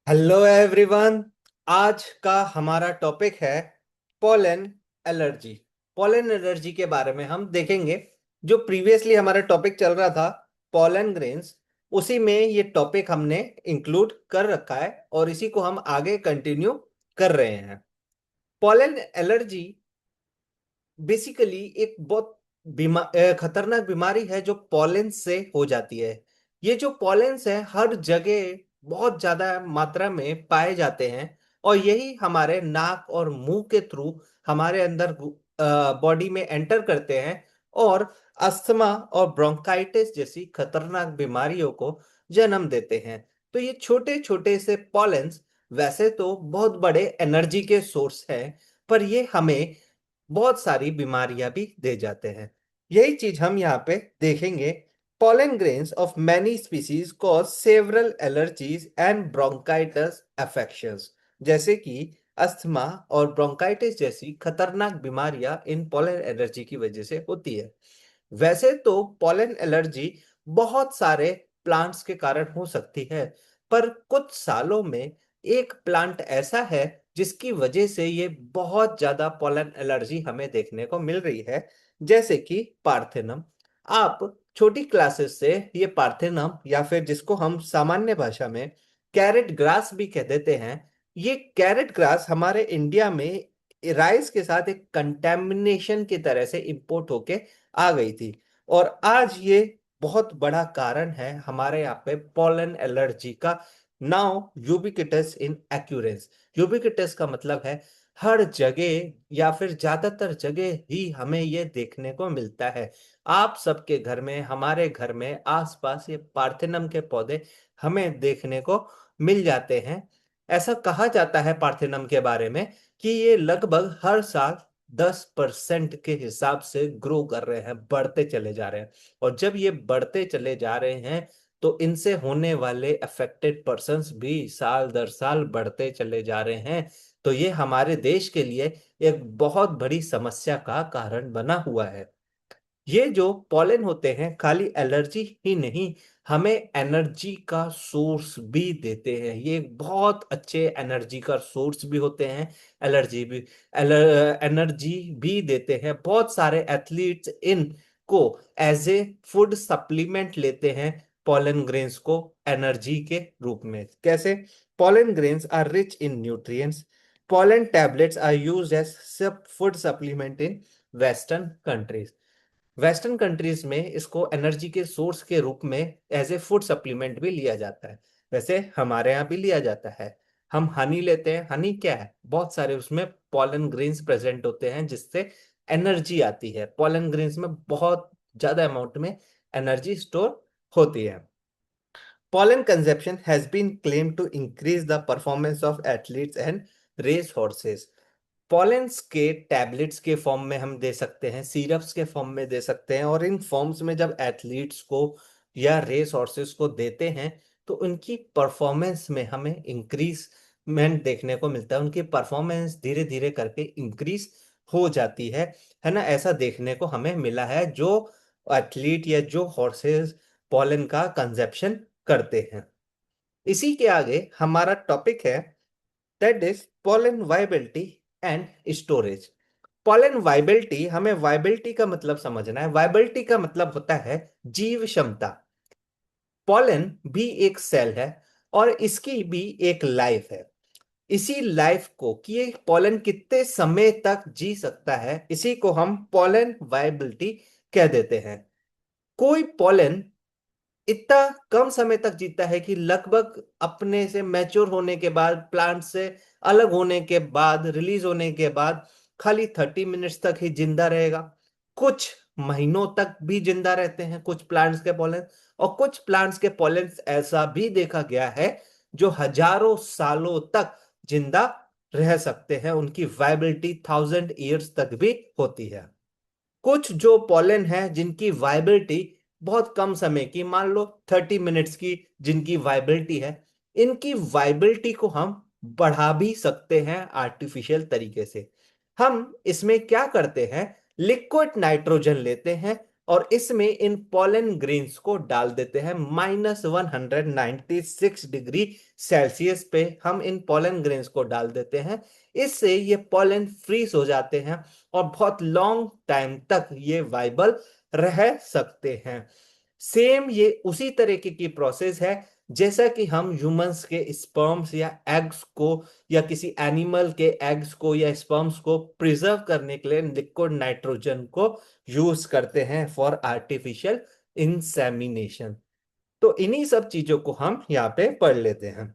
Hello everyone. आज का हमारा टॉपिक है पोलन एलर्जी। पोलन एलर्जी के बारे में हम देखेंगे। जो प्रीवियसली हमारा टॉपिक चल रहा था पोलन ग्रेन्स, उसी में ये टॉपिक हमने इंक्लूड कर रखा है और इसी को हम आगे कंटिन्यू कर रहे हैं। पोलन एलर्जी बेसिकली एक बहुत खतरनाक बीमारी है जो पॉलेन से हो जाती है। ये जो पॉलेंस है हर जगह बहुत ज्यादा मात्रा में पाए जाते हैं और यही हमारे नाक और मुंह के थ्रू हमारे अंदर बॉडी में एंटर करते हैं और अस्थमा और ब्रोंकाइटिस जैसी खतरनाक बीमारियों को जन्म देते हैं। तो ये छोटे छोटे से पॉलेंस वैसे तो बहुत बड़े एनर्जी के सोर्स हैं, पर ये हमें बहुत सारी बीमारियां भी दे जाते हैं। यही चीज हम यहाँ पे देखेंगे। pollen grains of many species cause several allergies and bronchitis affections, जैसे कि अस्थमा और ब्रोंकाइटिस जैसी खतरनाक बीमारियां इन पोलन एलर्जी की वजह से होती है। वैसे तो पोलन एलर्जी बहुत सारे प्लांट्स के कारण हो सकती है, पर कुछ सालों में एक प्लांट ऐसा है जिसकी वजह से ये बहुत ज्यादा पोलन एलर्जी हमें देखने को मिल रही है, जैसे कि पार्थेनम। आप छोटी क्लासेस से ये पार्थेनम या फिर जिसको हम सामान्य भाषा में कैरेट ग्रास भी कह देते हैं, ये कैरेट ग्रास हमारे इंडिया में राइस के साथ एक कंटेमिनेशन की तरह से इंपोर्ट होके आ गई थी और आज ये बहुत बड़ा कारण है हमारे यहाँ पे पोलन एलर्जी का। नाउ यूबिक्विटस इन एक्यूरेंस। यूबिक्विटस का मतलब है हर जगह या फिर ज्यादातर जगह ही हमें ये देखने को मिलता है। आप सबके घर में, हमारे घर में आसपास ये पार्थेनम के पौधे हमें देखने को मिल जाते हैं। ऐसा कहा जाता है पार्थेनम के बारे में कि ये लगभग हर साल 10% के हिसाब से ग्रो कर रहे हैं, बढ़ते चले जा रहे हैं। और जब ये बढ़ते चले जा रहे हैं तो इनसे होने वाले अफेक्टेड पर्सन्स भी साल दर साल बढ़ते चले जा रहे हैं। तो ये हमारे देश के लिए एक बहुत बड़ी समस्या का कारण बना हुआ है। ये जो पॉलन होते हैं खाली एलर्जी ही नहीं, हमें एनर्जी का सोर्स भी देते हैं। ये एक बहुत अच्छे एनर्जी का सोर्स भी होते हैं। एलर्जी भी एनर्जी भी देते हैं। बहुत सारे एथलीट्स इन को एज ए फूड सप्लीमेंट लेते हैं पॉलन ग्रेन्स को एनर्जी के रूप में। कैसे? Pollen grains are rich in nutrients. Pollen tablets are used as food supplement in western countries. Western countries में इसको एनर्जी के सोर्स के रूप में एज ए फूड सप्लीमेंट भी लिया जाता है। वैसे हमारे यहाँ भी लिया जाता है। हम हनी लेते हैं। हनी क्या है? बहुत सारे उसमें पॉलन ग्रेन्स प्रेजेंट होते हैं जिससे एनर्जी आती है। पॉलन ग्रेन्स में बहुत ज्यादा अमाउंट में एनर्जी स्टोर होती है। Pollen consumption has been claimed to increase the performance of athletes and race horses. Pollens के टैबलेट्स के फॉर्म में हम दे सकते हैं, सिरप्स के फॉर्म में दे सकते हैं, और इन फॉर्म्स में जब एथलीट्स को या रेस हॉर्सेस को देते हैं तो उनकी परफॉर्मेंस में हमें इंक्रीजमेंट देखने को मिलता है। उनकी परफॉर्मेंस धीरे धीरे करके इंक्रीज हो जाती है ना। ऐसा देखने को हमें मिला है जो एथलीट या जो हॉर्सेस पॉलन का कंजप्शन करते हैं। इसी के आगे हमारा टॉपिक है, that is pollen viability and storage. Pollen viability, हमें वाइबिलिटी का मतलब समझना है। वाइबिलिटी का मतलब होता है जीव क्षमता। पोलन भी एक सेल है और इसकी भी एक लाइफ है। इसी लाइफ को कि ये पोलन कितने समय तक जी सकता है, इसी को हम पोलन वाइबिलिटी कह देते हैं। कोई पोलन इतना कम समय तक जीता है कि लगभग अपने से मैच्योर होने के बाद, प्लांट से अलग होने के बाद, रिलीज होने के बाद खाली 30 मिनट्स तक ही जिंदा रहेगा। कुछ महीनों तक भी जिंदा रहते हैं कुछ प्लांट्स के पोलन, और कुछ प्लांट्स के पोलन ऐसा भी देखा गया है जो हजारों सालों तक जिंदा रह सकते हैं। उनकी वाइबिलिटी 1000 ईयर्स तक भी होती है। कुछ जो पोलन है जिनकी वाइबिलिटी बहुत कम समय की, मान लो 30 मिनट्स की जिनकी वाइबिलिटी है, इनकी वाइबिलिटी को हम बढ़ा भी सकते हैं आर्टिफिशियल तरीके से। हम इसमें क्या करते हैं, लिक्विड नाइट्रोजन लेते हैं और इसमें इन पोलन ग्रेन्स को डाल देते हैं -196 डिग्री सेल्सियस पे। हम इन पोलन ग्रेन्स को डाल देते हैं, इससे ये पोलन फ्रीज हो जाते हैं और बहुत लॉन्ग टाइम तक ये वाइबल रह सकते हैं। सेम ये उसी तरीके की प्रोसेस है जैसा कि हम ह्यूमंस के स्पर्म्स या एग्स को या किसी एनिमल के एग्स को या स्पर्म्स को प्रिजर्व करने के लिए लिक्विड नाइट्रोजन को यूज करते हैं फॉर आर्टिफिशियल इंसेमिनेशन। तो इन्हीं सब चीजों को हम यहाँ पे पढ़ लेते हैं।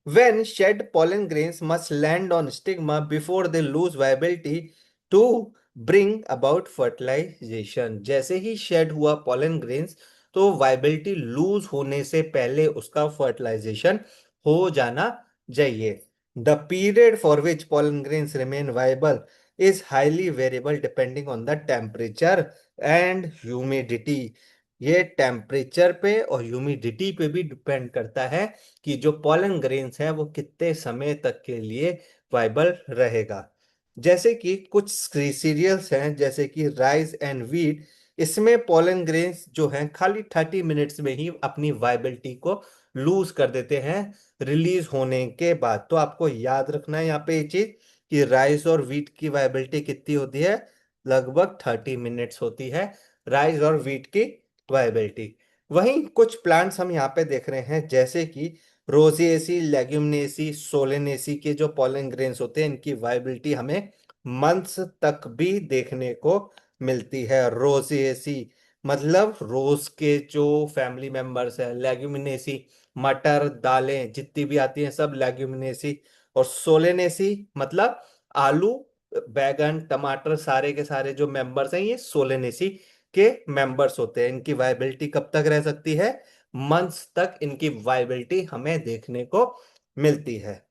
When shed pollen grains must land on stigma before they lose viability to bring about fertilization। जैसे ही शेड हुआ pollen grains तो वाइबिलिटी लूज होने से पहले उसका फर्टिलाइजेशन हो जाना चाहिए। The period for which pollen grains remain viable is highly variable depending on the temperature and humidity। ये टेम्परेचर पे और ह्यूमिडिटी पे भी डिपेंड करता है कि जो पॉलन ग्रेन्स है वो कितने समय तक के लिए वाइबल रहेगा। जैसे कि कुछ सीरियल्स हैं जैसे कि राइस एंड व्हीट, इसमें पॉलन ग्रेन्स जो हैं खाली 30 मिनट्स में ही अपनी वाइबिलिटी को लूज कर देते हैं रिलीज होने के बाद। तो आपको याद रखना है यहाँ पे ये चीज कि राइस और व्हीट की वाइबिलिटी कितनी होती है, लगभग 30 मिनट्स होती है राइस और व्हीट की वाइबिलिटी। वहीं कुछ प्लांट्स हम यहाँ पे देख रहे हैं जैसे कि रोजिएसी, लेग्यूमिनेसी, सोलेनेसी के जो पॉलन ग्रेन्स होते हैं इनकी वाइबिलिटी हमें मंथ्स तक भी देखने को मिलती है। रोजिएसी मतलब रोज के जो फैमिली मेंबर्स है, लेग्यूमिनेसी मटर दालें जितनी भी आती हैं सब लेग्यूमिनेसी, और सोलेनेसी मतलब आलू बैगन टमाटर सारे के सारे जो मेंबर्स हैं ये सोलेनेसी के मेंबर्स होते हैं। इनकी वाइबिलिटी कब तक रह सकती है, मंथ्स तक इनकी वाइबिलिटी हमें देखने को मिलती है।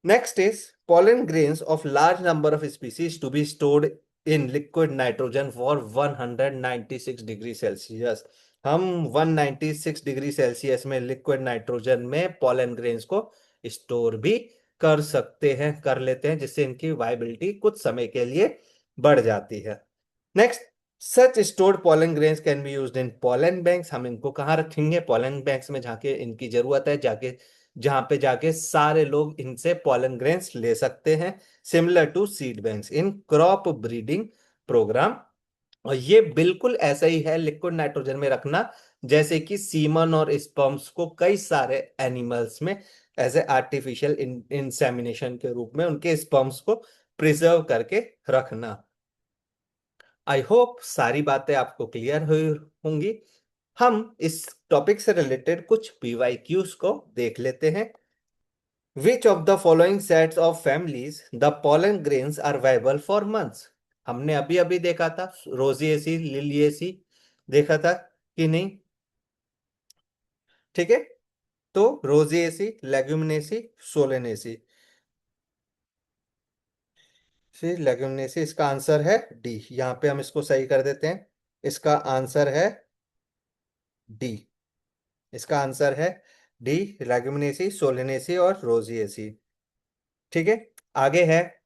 Next is pollen grains of large number of species to be stored in liquid nitrogen for 196 degree Celsius. हम 196 डिग्री सेल्सियस में लिक्विड नाइट्रोजन में pollen grains को स्टोर भी कर सकते हैं, कर लेते हैं, जिससे इनकी वाइबिलिटी कुछ समय के लिए बढ़ जाती है। Next, such stored pollen grains can be used in pollen banks। हम इनको कहाँ रखेंगे, pollen banks में, जहाँ के इनकी जरूरत है, जाके जहां पे जाके सारे लोग इनसे pollen grains ले सकते हैं। Similar to seed banks in crop breeding program. और ये बिल्कुल ऐसा ही है लिक्विड नाइट्रोजन में रखना जैसे कि सीमन और स्पर्म्स को कई सारे एनिमल्स में एज ए आर्टिफिशियल इंसेमिनेशन के रूप में उनके स्पर्म्स को प्रिजर्व करके रखना। आई होप सारी बातें आपको क्लियर हुई होंगी। हम इस टॉपिक से रिलेटेड कुछ पीवाईक्यूज को देख लेते हैं। Which of the following sets of families the pollen grains are viable for months। हमने अभी अभी देखा था रोजिएसी लिलिएसी, देखा था कि नहीं, ठीक है। तो रोजिएसी, लेग्यूमिनेसी, सोलेनेसी, फिर लेग्यूमिनेसी, इसका आंसर है डी। यहाँ पे हम इसको सही कर देते हैं, इसका आंसर है डी। इसका आंसर है डी, लेग्यूमिनेसी, सोलेनेसी और रोजिएसी। ठीक है, आगे है,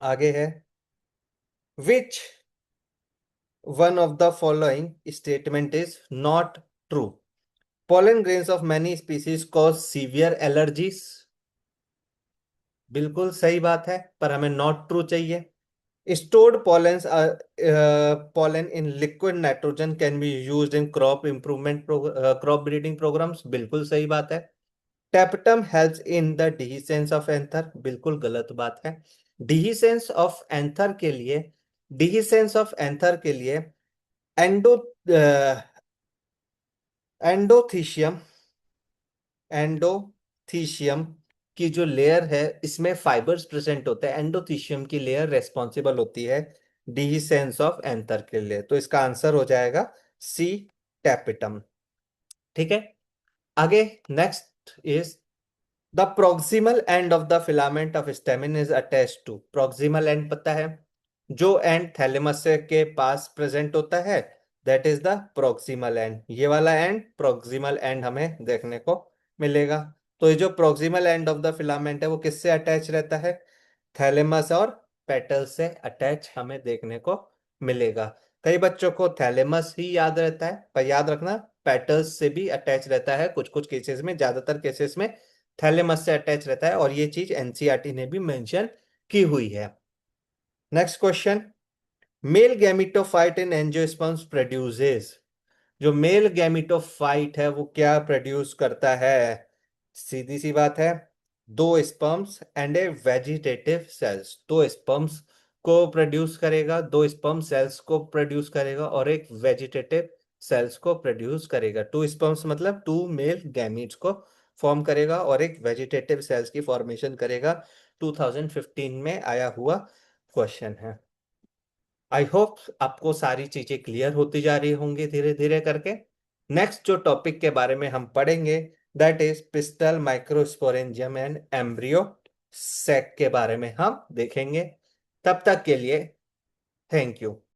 आगे है which one of the following statement is not true. pollen grains of many species cause severe allergies। बिल्कुल सही बात है, पर हमें नॉट ट्रू चाहिए। stored pollens are pollen in liquid nitrogen can be used in crop improvement crop breeding programs। बिल्कुल सही बात है। Tapetum helps in the dehiscence of anther. बिल्कुल गलत बात है। डिहीसेंस ऑफ एंथर के लिए, डिहीसेंस ऑफ एंथर के लिए एंडो एंडोथीशियम, एंडोथीशियम की जो लेयर है इसमें फाइबर्स प्रेजेंट होते हैं। एंडोथीशियम की लेयर रेस्पॉन्सिबल होती है डिहीसेंस ऑफ एंथर के लिए। तो इसका आंसर हो जाएगा सी, टैपिटम। ठीक है, आगे next is the proximal end of the filament of stamen is attached to. Proximal end पता है, जो एंड थैलेमस के पास प्रेजेंट होता है that is the proximal and. ये वाला एंड प्रोक्सिमल एंड हमें देखने को मिलेगा। तो ये जो proximal end of the filament है वो किससे अटैच रहता है, थैलेमस और पेटल से अटैच हमें देखने को मिलेगा। कई बच्चों को थैलेमस ही याद रहता है, पर याद रखना पेटल्स से भी अटैच रहता है, कुछ कुछ केसेस में, ज्यादातर केसेस में थैलेमस से अटैच रहता है, और ये चीज एनसीईआरटी ने भी मेंशन की हुई है। Next question, male gametophyte in angiosperms produces. जो मेल गैमिटोफाइट है वो क्या प्रोड्यूस करता है? सीधी सी बात है, दो sperms and A vegetative cells. दो स्पर्म्स को प्रोड्यूस करेगा, दो स्पर्म सेल्स को प्रोड्यूस करेगा, और एक वेजिटेटिव सेल्स को प्रोड्यूस करेगा। टू स्पर्म्स मतलब टू मेल गैमीट्स को फॉर्म करेगा, और एक वेजिटेटिव सेल्स की फॉर्मेशन करेगा। 2015 में आया हुआ क्वेश्चन है। आई होप आपको सारी चीजें क्लियर होती जा रही होंगी धीरे धीरे करके। नेक्स्ट जो टॉपिक के बारे में हम पढ़ेंगे, that is pistol microsporangium and embryo sac के बारे में हम देखेंगे। तब तक के लिए थैंक यू।